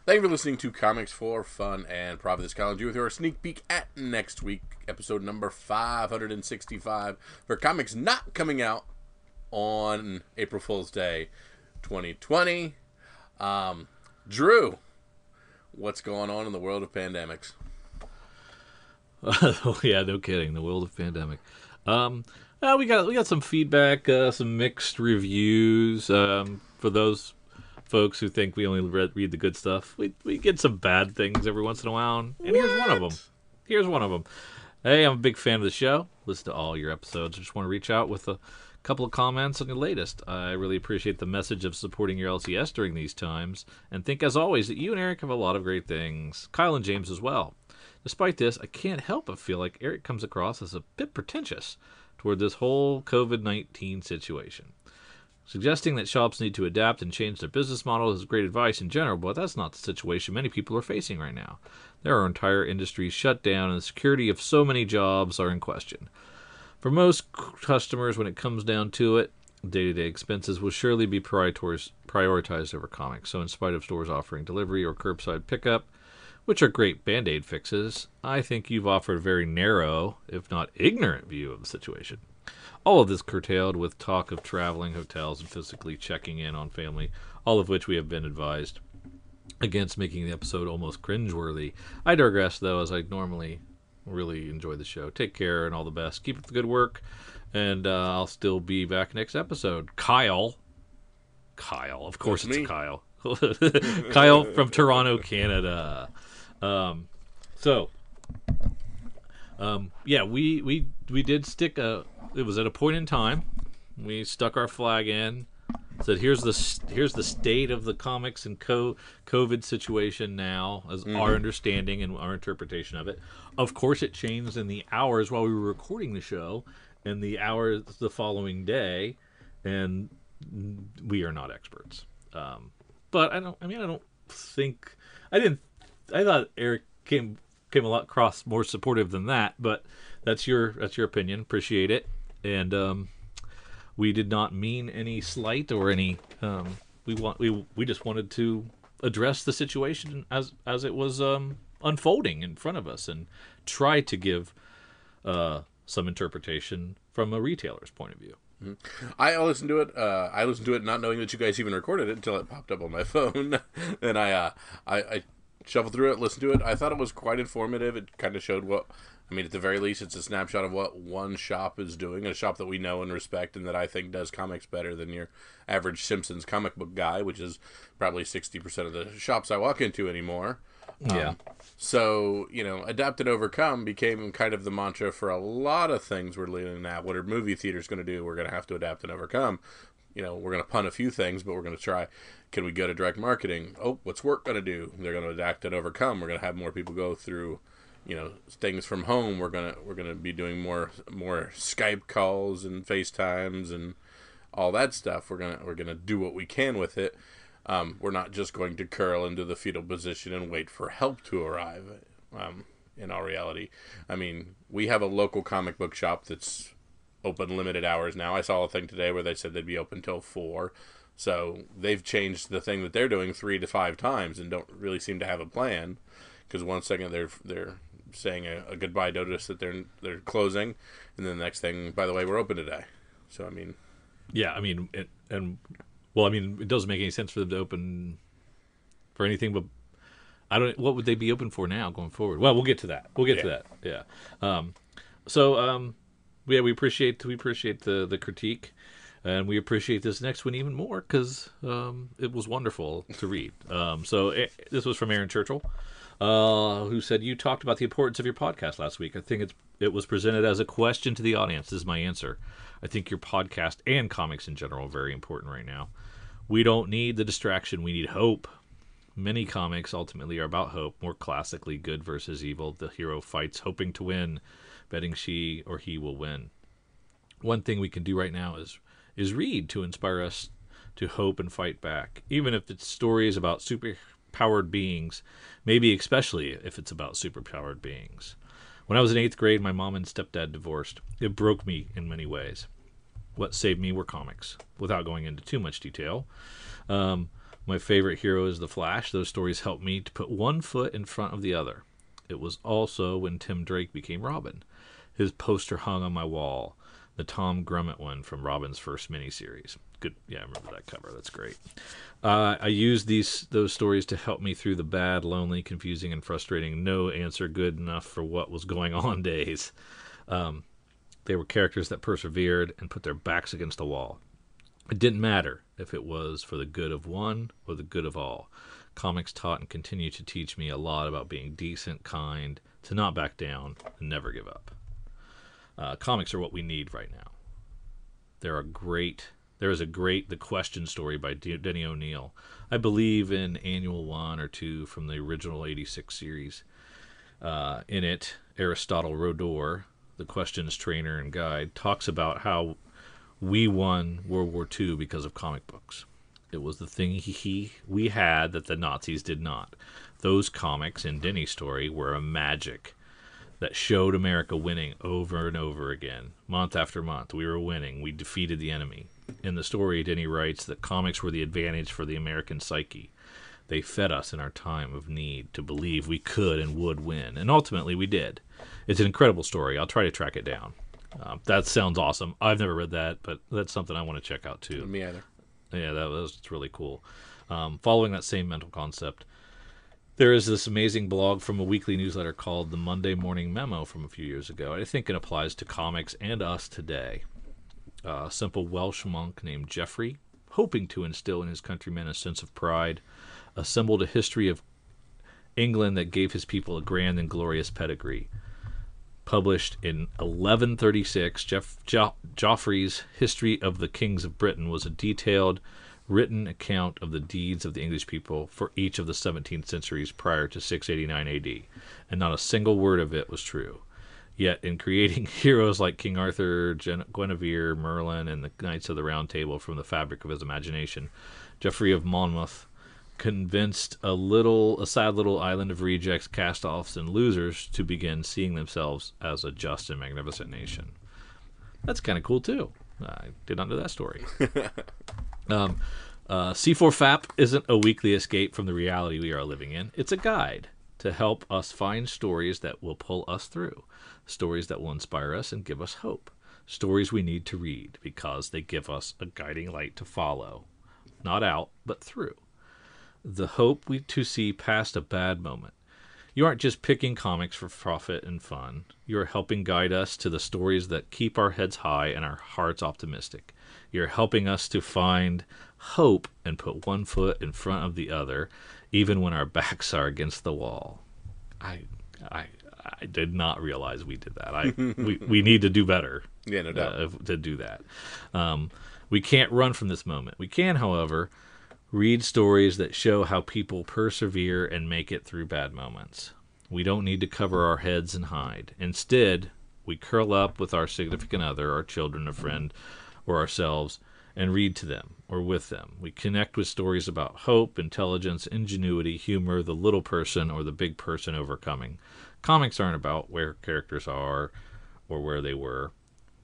Thank you for listening to Comics for Fun and Profit. This calendar with your sneak peek at next week, episode number 565, for comics not coming out on April Fool's Day 2020. Drew, what's going on in the world of pandemics? Oh yeah, no kidding. The world of pandemic. We got some feedback, some mixed reviews. For those folks who think we only read the good stuff, we get some bad things every once in a while, and here's one of them. Hey, I'm a big fan of the show. Listen to all your episodes. I just want to reach out with a couple of comments on your latest. I really appreciate the message of supporting your LCS during these times, and think, as always, that you and Eric have a lot of great things. Kyle and James as well. Despite this, I can't help but feel like Eric comes across as a bit pretentious toward this whole COVID-19 situation. Suggesting that shops need to adapt and change their business model is great advice in general, but that's not the situation many people are facing right now. There are entire industries shut down, and the security of so many jobs are in question. For most customers, when it comes down to it, day-to-day expenses will surely be prioritized over comics. So in spite of stores offering delivery or curbside pickup, which are great Band-Aid fixes, I think you've offered a very narrow, if not ignorant, view of the situation. All of this curtailed with talk of traveling, hotels, and physically checking in on family, all of which we have been advised against, making the episode almost cringeworthy. I digress, though, as I normally really enjoy the show. Take care and all the best. Keep up the good work, and I'll still be back next episode. Kyle, of course it's Kyle. Kyle from Toronto, Canada. We did stick it was at a point in time. We stuck our flag in, said here's the state of the comics and COVID situation now, as our understanding and our interpretation of it. Of course, it changed in the hours while we were recording the show, and the hours the following day, and we are not experts. But I thought Eric came a lot across more supportive than that, but that's your opinion. Appreciate it. And we did not mean any slight or any we just wanted to address the situation as it was unfolding in front of us, and try to give some interpretation from a retailer's point of view. I listened to it not knowing that you guys even recorded it until it popped up on my phone. And I shuffled through it, listened to it. I thought it was quite informative. It kind of showed at the very least, it's a snapshot of what one shop is doing, a shop that we know and respect, and that I think does comics better than your average Simpsons comic book guy, which is probably 60% of the shops I walk into anymore. Yeah. So, adapt and overcome became kind of the mantra for a lot of things we're living at. What are movie theaters going to do? We're going to have to adapt and overcome. We're going to punt a few things, but we're going to try. Can we go to direct marketing? Oh, what's work going to do? They're going to adapt and overcome. We're going to have more people go through, things from home. We're going to be doing more Skype calls and FaceTimes and all that stuff. We're going to do what we can with it. We're not just going to curl into the fetal position and wait for help to arrive. In all reality, we have a local comic book shop that's open limited hours now. I saw a thing today where they said they'd be open till 4. So they've changed the thing that they're doing 3 to 5 times and don't really seem to have a plan. Because one second they're saying a goodbye notice that they're closing, and then the next thing, by the way, we're open today. So it doesn't make any sense for them to open for anything, but what would they be open for now going forward? Well, we'll get to that. To that. Yeah. We appreciate the critique, and we appreciate this next one even more because it was wonderful to read. This was from Aaron Churchill, who said, "You talked about the importance of your podcast last week. I think it was presented as a question to the audience. This is my answer. I think your podcast and comics in general are very important right now. We don't need the distraction. We need hope. Many comics ultimately are about hope, more classically good versus evil. The hero fights hoping to win, betting she or he will win. One thing we can do right now is read to inspire us to hope and fight back, even if it's stories about superpowered beings, maybe especially if it's about superpowered beings. When I was in 8th grade, my mom and stepdad divorced. It broke me in many ways. What saved me were comics, without going into too much detail. My favorite hero is the Flash. Those stories helped me to put one foot in front of the other. It was also when Tim Drake became Robin. His poster hung on my wall, the Tom Grummett one from Robin's first miniseries. Good, yeah, I remember that cover. That's great. I used those stories to help me through the bad, lonely, confusing, and frustrating no answer good enough for what was going on days. They were characters that persevered and put their backs against the wall. It didn't matter if it was for the good of one or the good of all. Comics taught and continue to teach me a lot about being decent, kind, to not back down, and never give up. Comics are what we need right now. There is a great The Question story by Denny O'Neil. I believe in annual 1 or 2 from the original 86 series. In it, Aristotle Rodor, the Questions trainer and guide, talks about how we won World War II because of comic books. It was the thing we had that the Nazis did not. Those comics in Denny's story were a magic that showed America winning over and over again. Month after month, we were winning. We defeated the enemy. In the story, Denny writes that comics were the advantage for the American psyche. They fed us in our time of need to believe we could and would win. And ultimately, we did. It's an incredible story. I'll try to track it down. That sounds awesome. I've never read that, but that's something I want to check out, too. Me either. Yeah, that was really cool. Following that same mental concept, there is this amazing blog from a weekly newsletter called the Monday Morning Memo from a few years ago. I think it applies to comics and us today. A simple Welsh monk named Geoffrey, hoping to instill in his countrymen a sense of pride, assembled a history of England that gave his people a grand and glorious pedigree. Published in 1136, Geoffrey's History of the Kings of Britain was a detailed written account of the deeds of the English people for each of the 17 centuries prior to 689 AD, and not a single word of it was true. Yet, in creating heroes like King Arthur, Guinevere, Merlin, and the Knights of the Round Table from the fabric of his imagination, Geoffrey of Monmouth convinced a sad little island of rejects, cast-offs, and losers to begin seeing themselves as a just and magnificent nation. That's kind of cool, too. I did not know that story. C4FAP isn't a weekly escape from the reality we are living in. It's a guide to help us find stories that will pull us through, stories that will inspire us and give us hope, stories we need to read because they give us a guiding light to follow, not out, but through. The hope to see past a bad moment. You aren't just picking comics for profit and fun. You are helping guide us to the stories that keep our heads high and our hearts optimistic. You're helping us to find hope and put one foot in front of the other, even when our backs are against the wall. I did not realize we did that. We need to do better. Yeah, no doubt. To do that. We can't run from this moment. We can, however, read stories that show how people persevere and make it through bad moments. We don't need to cover our heads and hide. Instead, we curl up with our significant other, our children, a friend, or ourselves, and read to them or with them. We connect with stories about hope, intelligence, ingenuity, humor, the little person or the big person overcoming. Comics aren't about where characters are or where they were,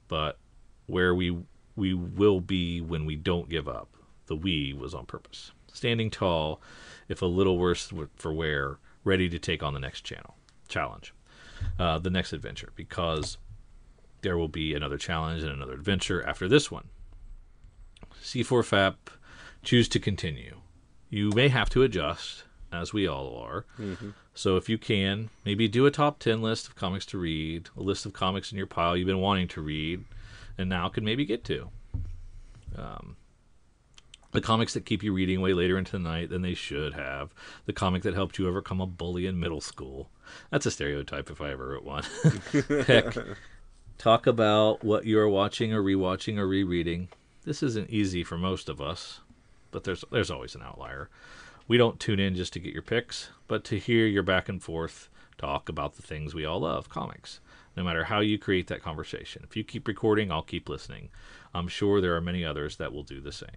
but where we will be when we don't give up. The we was on purpose. Standing tall, if a little worse for wear, ready to take on the next challenge, the next adventure, because there will be another challenge and another adventure after this one. C4FAP, choose to continue. You may have to adjust, as we all are. Mm-hmm. So if you can, maybe do a top 10 list of comics to read, a list of comics in your pile you've been wanting to read, and now can maybe get to. The comics that keep you reading way later into the night than they should have. The comic that helped you overcome a bully in middle school. That's a stereotype if I ever wrote one. Heck, talk about what you are watching or rewatching or rereading. This isn't easy for most of us, but there's always an outlier. We don't tune in just to get your picks, but to hear your back and forth talk about the things we all love, comics. No matter how you create that conversation. If you keep recording, I'll keep listening. I'm sure there are many others that will do the same.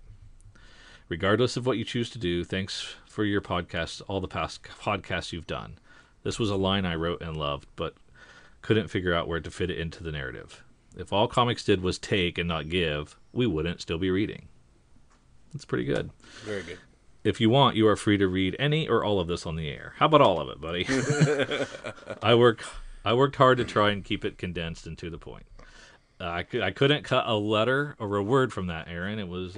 Regardless of what you choose to do, thanks for your podcasts, all the past podcasts you've done. This was a line I wrote and loved, but couldn't figure out where to fit it into the narrative. If all comics did was take and not give, we wouldn't still be reading. That's pretty good. Very good. If you want, you are free to read any or all of this on the air. How about all of it, buddy? I worked hard to try and keep it condensed and to the point. I couldn't cut a letter or a word from that, Aaron. It was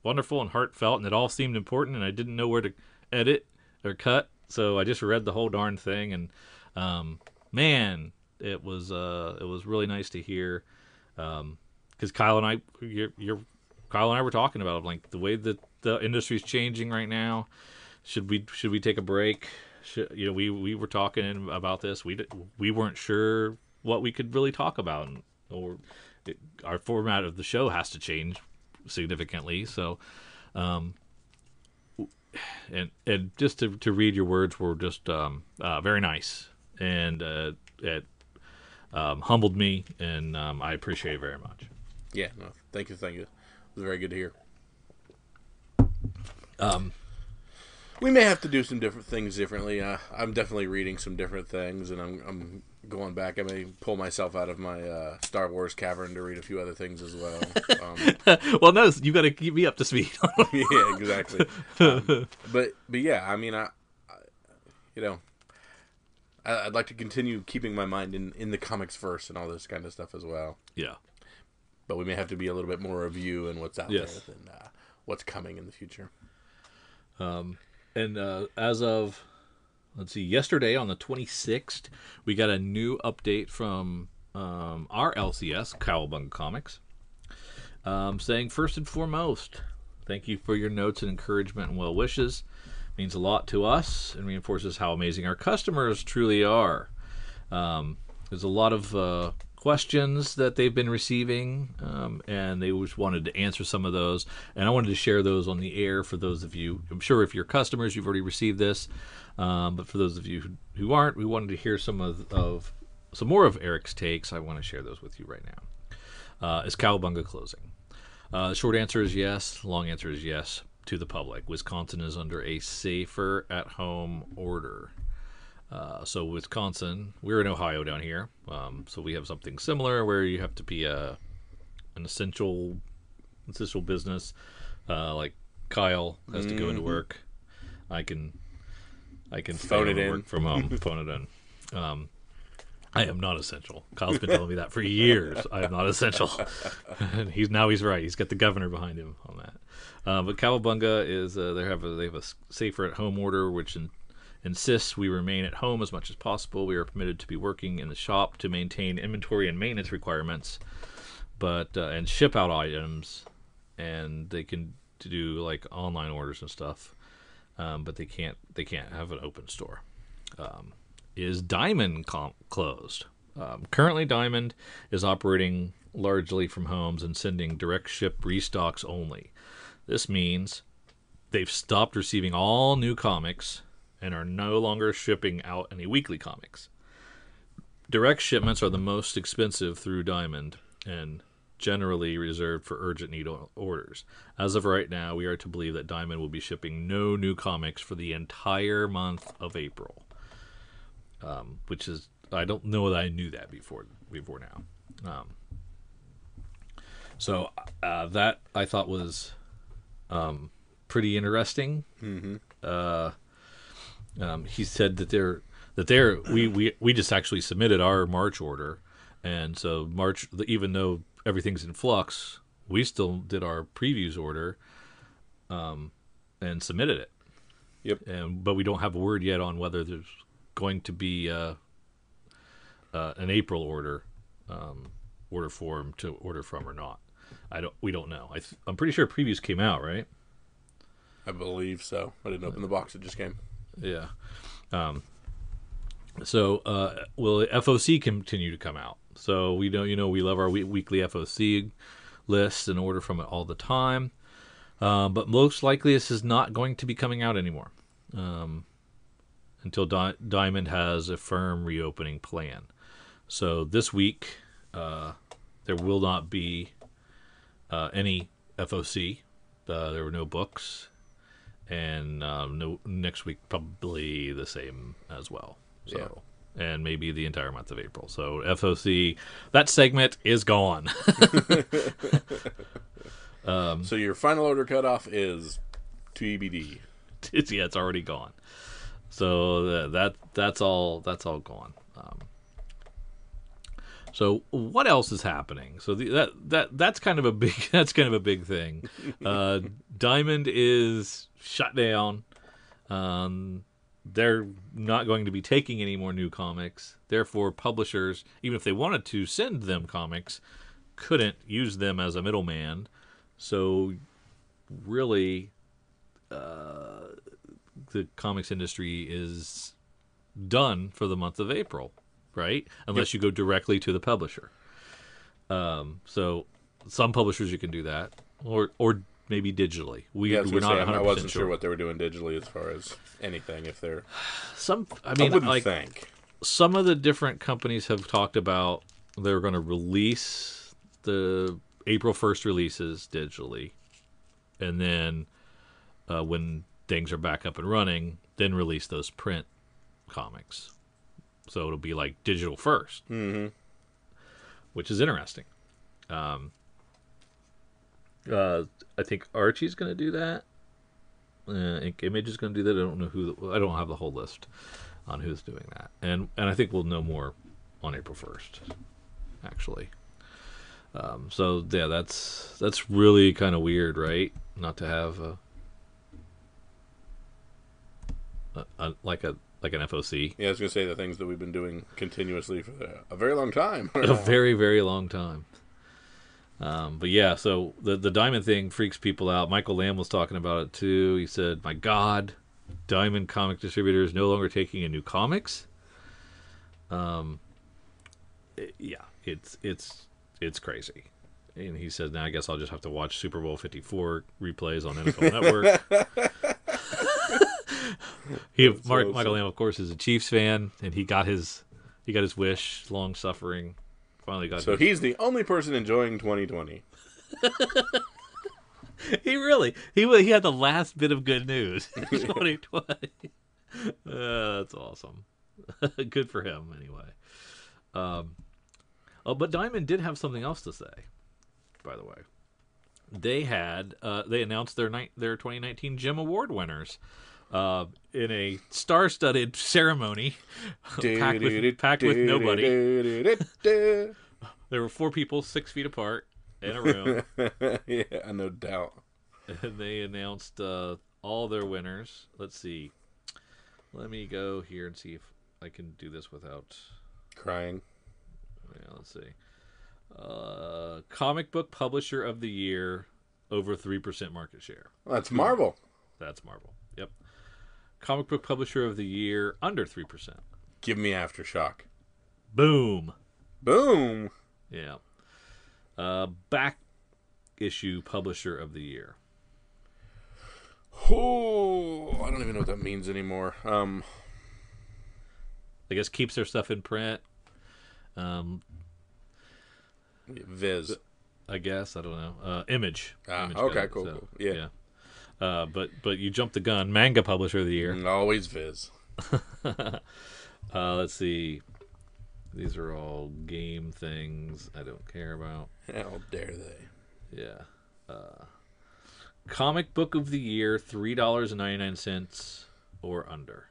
wonderful and heartfelt, and it all seemed important, and I didn't know where to edit or cut, so I just read the whole darn thing, and man, it was really nice to hear, because Kyle and I were talking about it, like the way that the industry's changing right now. Should we take a break? We were talking about this. We weren't sure what we could really talk about, our format of the show has to change significantly. So, and just to read your words were just very nice, and it humbled me, and I appreciate it very much. Yeah, no, thank you. It was very good to hear. We may have to do some different things differently. I'm definitely reading some different things, and I'm going back. I may pull myself out of my Star Wars cavern to read a few other things as well. Well, no, you got to keep me up to speed. Yeah, exactly. But yeah, I mean, I'd like to continue keeping my mind in the comics first and all this kind of stuff as well. Yeah. But we may have to be a little bit more review and what's out there than what's coming in the future. And as of, let's see, yesterday on the 26th, we got a new update from our LCS, Cowabunga Comics, saying, first and foremost, thank you for your notes and encouragement and well wishes. It means a lot to us and reinforces how amazing our customers truly are. There's a lot of questions that they've been receiving, and they just wanted to answer some of those, and I wanted to share those on the air for those of you. I'm sure if you're customers, you've already received this, but for those of you who aren't, we wanted to hear some more of Eric's takes. I want to share those with you right now. Is Cowabunga closing? The short answer is yes. The long answer is yes to the public. Wisconsin is under a safer at-home order. So Wisconsin, we're in Ohio down here, so we have something similar where you have to be an essential business. Like Kyle has to go into work. I can phone it in, work from home, phone it in. I am not essential. Kyle's been telling me that for years. I am not essential. And he's right. He's got the governor behind him on that. But Cowabunga is they have a safer at home order, which insists we remain at home as much as possible. We are permitted to be working in the shop to maintain inventory and maintenance requirements, but and ship out items, and they can do like online orders and stuff, but they can't have an open store. Is Diamond closed? Currently, Diamond is operating largely from homes and sending direct ship restocks only. This means they've stopped receiving all new comics and are no longer shipping out any weekly comics. Direct shipments are the most expensive through Diamond and generally reserved for urgent need orders. As of right now, we are to believe that Diamond will be shipping no new comics for the entire month of April, which is, I don't know that I knew that before now. So that I thought was pretty interesting. Mm-hmm. He said that we just actually submitted our March order, and so March, even though everything's in flux, we still did our previews order, and submitted it. Yep. But we don't have a word yet on whether there's going to be an April order form to order from or not. We don't know. I'm pretty sure previews came out, right? I believe so. I didn't open the box; it just came. Yeah. So will FOC continue to come out? So we don't, we love our weekly FOC lists and order from it all the time. But most likely this is not going to be coming out anymore until Diamond has a firm reopening plan. So this week there will not be any FOC. There were no books. And no, next week probably the same as well. So, yeah. And maybe the entire month of April. So FOC, that segment is gone. So your final order cutoff is TBD. it's already gone. So that's all gone. So what else is happening? So that's kind of a big thing. Diamond is shut down. They're not going to be taking any more new comics. Therefore, publishers, even if they wanted to send them comics, couldn't use them as a middleman. So really, the comics industry is done for the month of April, right? Unless you go directly to the publisher. So some publishers you can do that, or maybe digitally. We're not 100% I wasn't sure what they were doing digitally as far as anything. If they're I wouldn't like, think. Some of the different companies have talked about they're going to release the April 1st releases digitally, and then when things are back up and running, then release those print comics. So it'll be like digital first, which is interesting. I think Archie's going to do that. Image is going to do that. I don't know I don't have the whole list on who's doing that, and I think we'll know more on April 1st, actually. So yeah, that's really kind of weird, right? Not to have like an FOC. Yeah, I was going to say the things that we've been doing continuously for a very long time. A very, very long time. But yeah, so the Diamond thing freaks people out. Michael Lamb was talking about it too. He said, "My God, Diamond comic distributor is no longer taking in new comics." Yeah, it's crazy. And he said, "Now I guess I'll just have to watch Super Bowl 54 replays on NFL Network." Michael Lamb, of course, is a Chiefs fan, and he got his wish. Long suffering, finally got. So he's the only person enjoying 2020. He had the last bit of good news. 2020. That's awesome. Good for him, anyway. But Diamond did have something else to say. By the way, they announced their 2019 Gem Award winners. In a star-studded ceremony packed with nobody. There were 4 people 6 feet apart in a room. Yeah, no doubt. And they announced all their winners. Let's see. Let me go here and see if I can do this without crying. Yeah, let's see. Comic book publisher of the year, over 3% market share. Well, that's Marvel. That's Marvel. Yep. Comic book publisher of the year, under 3%. Give me Aftershock. Boom. Boom. Yeah. Back issue publisher of the year. Oh, I don't even know what that means anymore. I guess keeps their stuff in print. Viz. I guess, I don't know. Image. Image okay, cool. Yeah. But you jumped the gun. Manga publisher of the year. Always Viz. Let's see. These are all game things I don't care about. How dare they? Yeah. Comic book of the year, $3.99 or under.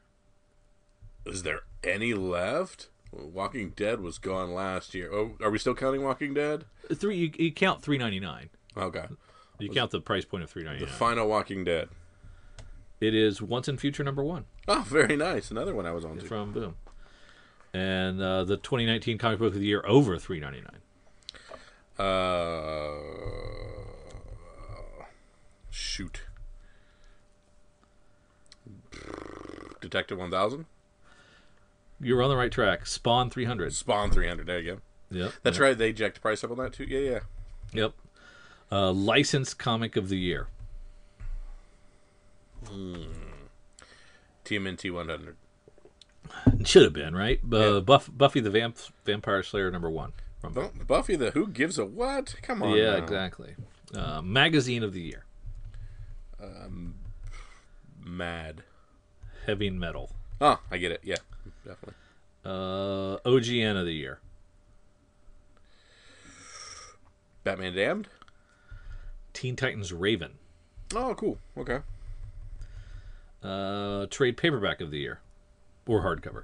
Is there any left? Walking Dead was gone last year. Oh, are we still counting Walking Dead? You count $3.99. Okay. You count the price point of $3.99. The final Walking Dead. It is Once and Future #1. Oh, very nice. Another one I was on to. From Boom. And the 2019 comic book of the year, over $3.99. Shoot. Detective 1000? You're on the right track. Spawn 300. Spawn 300. There you go. Yep. That's right. They jacked the price up on that too. Yeah. Yep. Licensed comic of the year. TMNT 100. Should have been, right? Buffy the Vampire Slayer #1. Buffy the Who Gives a What? Come on. Yeah, now. exactly. Magazine of the year. Mad. Heavy Metal. Oh, I get it. Yeah, definitely. OGN of the year. Batman Damned? Teen Titans Raven. Oh, cool. Okay. Trade paperback of the year, or hardcover.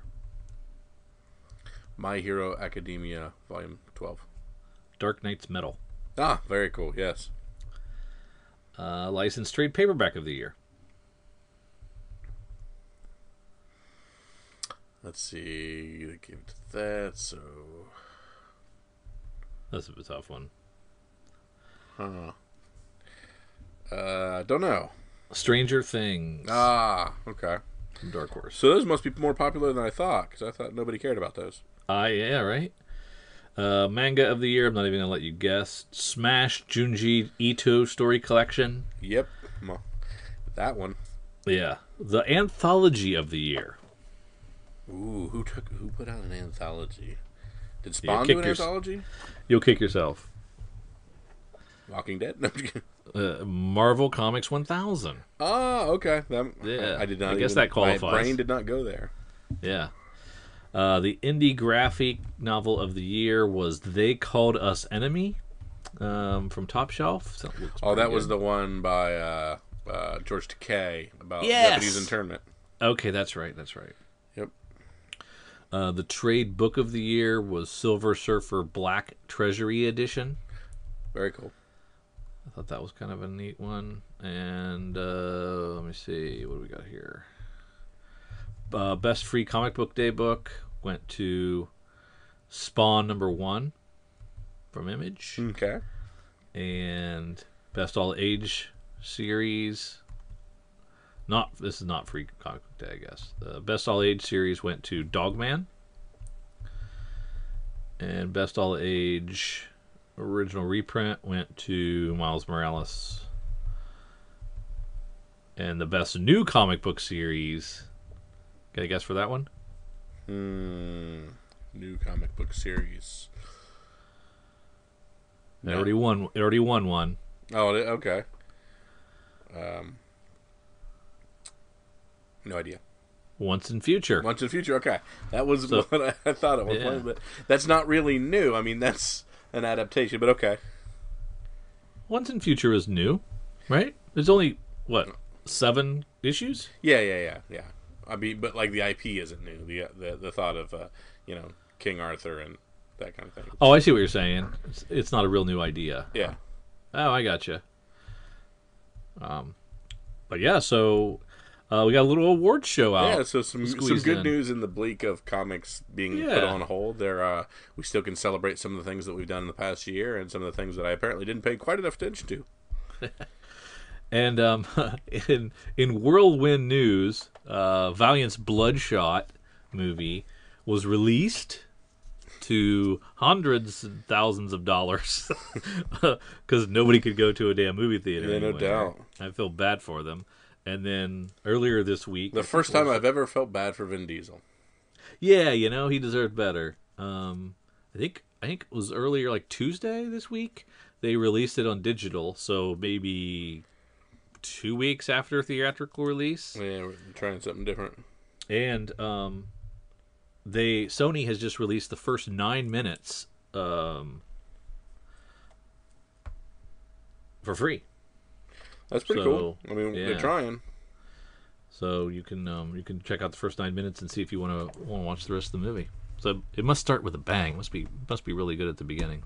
My Hero Academia, Volume 12. Dark Knight's Metal. Ah, very cool. Yes. Licensed trade paperback of the year. Let's see. Give it to that. So, That's a tough one. don't know. Stranger Things. Ah, okay. From Dark Horse. So those must be more popular than I thought, because I thought nobody cared about those. Yeah, right. Manga of the year. I'm not even gonna let you guess. Smash Junji Ito story collection. Yep. Well, that one. Yeah. The anthology of the year. Ooh, who put out an anthology? Did Yeah, Spawn do an anthology? You'll kick yourself. Walking Dead? No, I'm just kidding. Marvel Comics 1000. Oh, okay. Yeah. I did not. I guess that qualifies. My brain did not go there. Yeah. The indie graphic novel of the year was They Called Us Enemy, from Top Shelf. So that was the one by George Takei about Yes! Japanese internment. Okay, that's right. Yep. The trade book of the year was Silver Surfer Black Treasury Edition. Very cool. I thought that was kind of a neat one. And let me see, what do we got here? Best free comic book day book went to Spawn #1 from Image. Okay. And best all age series. This is not free comic book day, I guess. The best all age series went to Dogman. And best all age original reprint went to Miles Morales. And the best new comic book series, got a guess for that one? New comic book series. It already won one. Oh, okay. No idea. Once in Future. Once in Future. Okay, that was what I thought at one point, but that's not really new. I mean, that's an adaptation, but okay. Once in Future is new, right? There's only 7 issues? Yeah. I mean, but like the IP isn't new. The thought of King Arthur and that kind of thing. Oh, I see what you're saying. It's not a real new idea. Yeah. Oh, I gotcha. But yeah, so we got a little awards show out. Yeah, so some good news in the bleak of comics being put on hold. We still can celebrate some of the things that we've done in the past year, and some of the things that I apparently didn't pay quite enough attention to. And in whirlwind news, Valiant's Bloodshot movie was released to hundreds and thousands of dollars because nobody could go to a damn movie theater. Yeah, no doubt. I feel bad for them. And then earlier this week, the first time I've ever felt bad for Vin Diesel. Yeah, he deserved better. I think it was earlier, like Tuesday this week. They released it on digital, so maybe 2 weeks after theatrical release. Yeah, we're trying something different. And Sony has just released the first 9 minutes for free. That's pretty cool. I mean, they're trying. So you can check out the first 9 minutes and see if you want to watch the rest of the movie. So it must start with a bang. Must be really good at the beginning.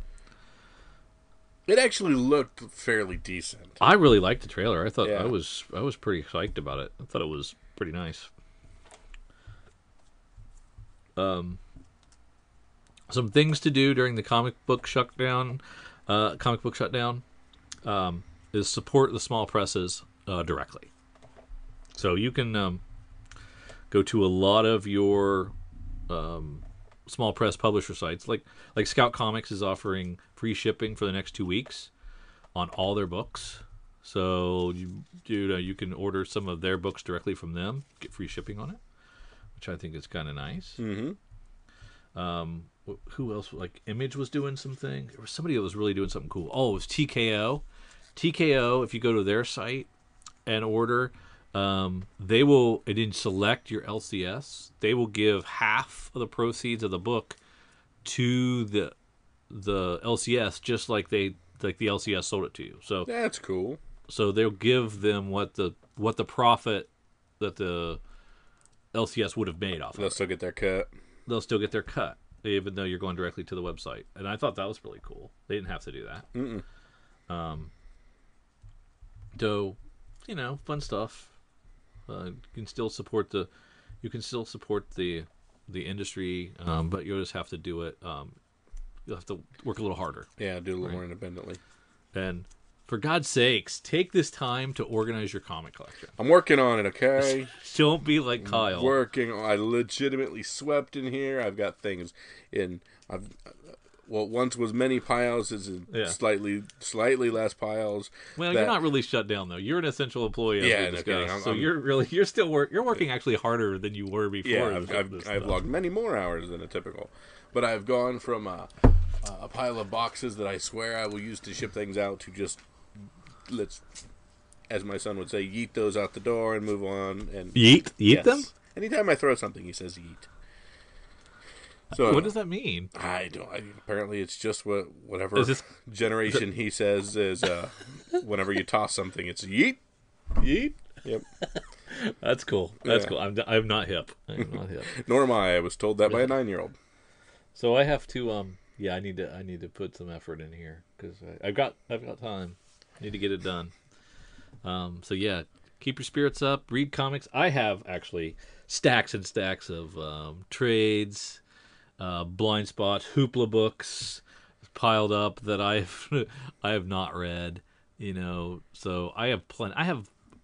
It actually looked fairly decent. I really liked the trailer. I thought I was pretty psyched about it. I thought it was pretty nice. Some things to do during the comic book shutdown. Is support the small presses directly. So you can go to a lot of your small press publisher sites, like Scout Comics is offering free shipping for the next 2 weeks on all their books. So you can order some of their books directly from them, get free shipping on it, which I think is kind of nice. Mm-hmm. Who else? Like Image was doing something. There was somebody that was really doing something cool. Oh, it was TKO. TKO, if you go to their site and order, they will, and then select your LCS, they will give half of the proceeds of the book to the LCS, just like the LCS sold it to you. So that's cool. So they'll give them what the profit the LCS would have made off of They'll it. still get their cut. They'll still get their cut, even though you're going directly to the website. And I thought that was really cool. They didn't have to do that. Mm-mm. So, fun stuff. You can still support the industry, but you'll just have to do it. You'll have to work a little harder. Yeah, do a little more independently. And for God's sakes, take this time to organize your comic collection. I'm working on it, okay? Don't be like Kyle. I legitimately swept in here. I've got things in. What once was many piles is slightly less piles. Well, you're not really shut down though. You're an essential employee. So you're still you're working actually harder than you were before. Yeah, I've logged many more hours than a typical. But I've gone from a pile of boxes that I swear I will use to ship things out to just as my son would say, yeet those out the door and move on. And yeet them. Anytime I throw something, he says yeet. So what does that mean? I don't. Apparently, it's just whatever generation he says is. Whenever you toss something, it's yeet, yeet. Yep. That's cool. That's cool. I'm not hip. Nor am I. I was told that by a 9-year-old. So I have to. I need to put some effort in here because I've got time. I need to get it done. So yeah, keep your spirits up. Read comics. I have actually stacks and stacks of trades. Blind Spot, Hoopla books piled up that I have not read, so I have plenty.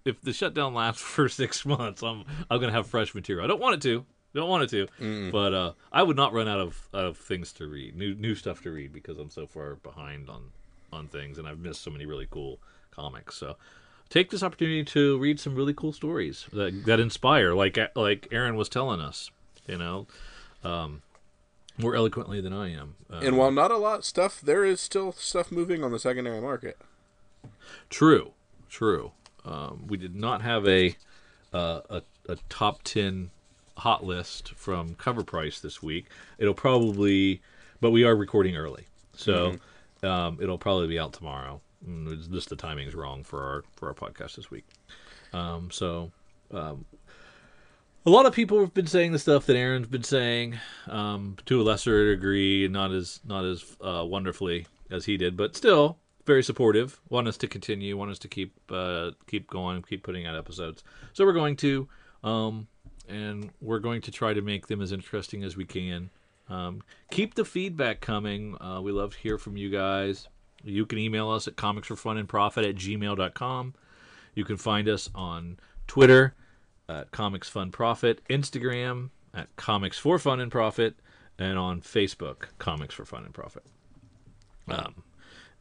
If the shutdown lasts for 6 months, I'm gonna have fresh material. I don't want it to, but I would not run out of things to read, new stuff to read because I'm so far behind on things and I've missed so many really cool comics. So take this opportunity to read some really cool stories that inspire, like Aaron was telling us, more eloquently than I am. And while not a lot of stuff, there is still stuff moving on the secondary market. True. We did not have a top 10 hot list from Cover Price this week. It'll probably, but we are recording early, so it'll probably be out tomorrow. Just the timing's wrong for our podcast this week. A lot of people have been saying the stuff that Aaron's been saying, to a lesser degree, not as wonderfully as he did, but still very supportive. Want us to continue, want us to keep going, keep putting out episodes. So we're going to, and we're going to try to make them as interesting as we can. Keep the feedback coming. We love to hear from you guys. You can email us at comicsforfunandprofit@gmail.com. You can find us on Twitter at Comics Fun Profit, Instagram at Comics for Fun and Profit, and on Facebook, Comics for Fun and Profit.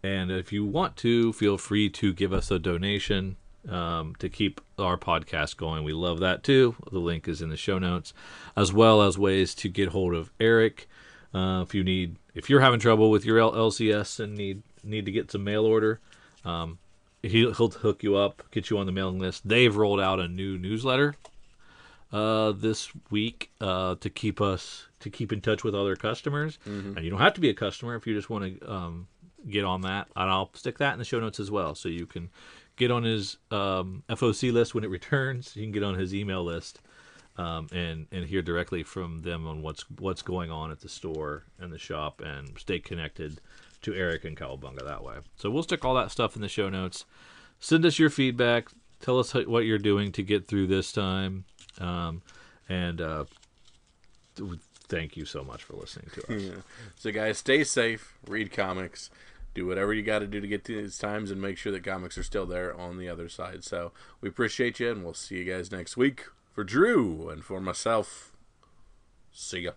And if you want to, feel free to give us a donation to keep our podcast going. We love that too. The link is in the show notes, as well as ways to get hold of Eric. If you're having trouble with your LCS and need to get some mail order, he'll hook you up, get you on the mailing list. They've rolled out a new newsletter this week to keep in touch with other customers. And you don't have to be a customer if you just want to get on that. And I'll stick that in the show notes as well, so you can get on his FOC list when it returns. You can get on his email list and hear directly from them on what's going on at the store and the shop, and stay connected to Eric and Cowabunga that way. So we'll stick all that stuff in the show notes. Send us your feedback. Tell us what you're doing to get through this time. And thank you so much for listening to us. Yeah. So guys, stay safe, read comics, do whatever you got to do to get through these times, and make sure that comics are still there on the other side. So we appreciate you, and we'll see you guys next week. For Drew and for myself, see ya.